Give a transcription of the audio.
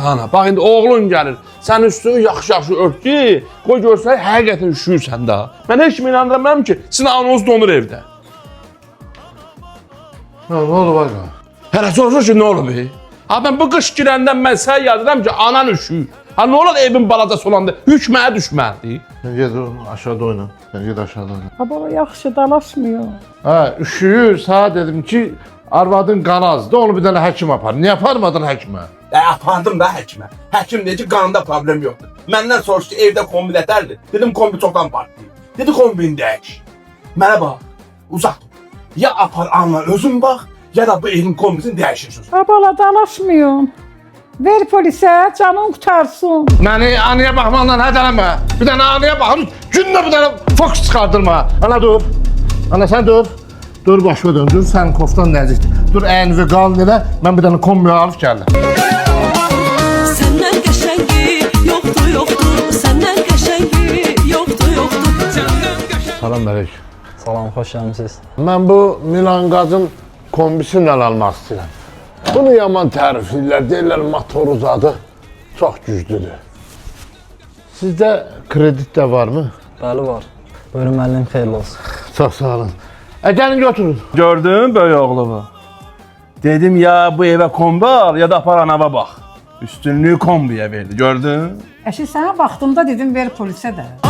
Ana, bax indi oğlun gəlir. Sən üstünü yaxşı-yaxşı ört ki, qoy görsən həqiqətən üşüyürsən də. Mən heç kimi inandıramam ki, sizin anonuz donur evdə. Ne oldu baba? Hələ soruşur ki, nə olub? Ha, mən bu qış girəndən mən sənə yazıram ki, anan üşüyür. Ha, nə olur evin balacası olanda yük mənə düşməlidir. Sen gel aşağıda oyna. Sen gel aşağıda oyna. Ha, baba yaxşı dalaşmıyor. Ha, üşüyür. Sana dedim ki arvadın qanı azdı. Onu bir dənə həkim apar. Niye aparmadın həkimə? Apardım da həkimə. Həkim dedi ki, qanında problem yoxdur. Məndən soruşdu, evdə kombi nətərdir? Dedim, kombi çoxdan partlayıb. Dedi, kombini dəyiş. Mənə bax, uzaq dur. Ya apar anla özün bax, ya da bu evin kombisini dəyişirsin. Ha, bala dalaşmıyorsun. Ver polisə, canın qutarsın. Məni anıya baxmaqla hədələmə. Bir dənə anıya baxın. Günlə bir dənə fokus çıxardırma. Ana dur. Ana sen dur. Dur başıma dön. Dur sen koftan nəzikdir. Dur əynivi qalın elə. Mən bir dənə kombiyi alıb gəldim. Senden qəşəngi yoxdur, senden qəşəngi yoxdur. Salam Mələk. Salam, xoş gəlmisiniz. Mən bu Milan qazın kombisindən almaq istəyirəm. Bunu yaman tərifləyirlər. Deyirlər motor uzadı. Çox güclüdür. Sizdə kredit də varmı? Bəli, var. Buyurun, müəllim, xeyirli olsun. Çox sağ olun. Gəlin götürün. Gördün böyük oğlumu? Dedim ya bu evə kombi al ya da apar anava bax. Üstünlüğü kombiyə verdi, gördün? Əşi sənə vaxtında dedim ver polisə də.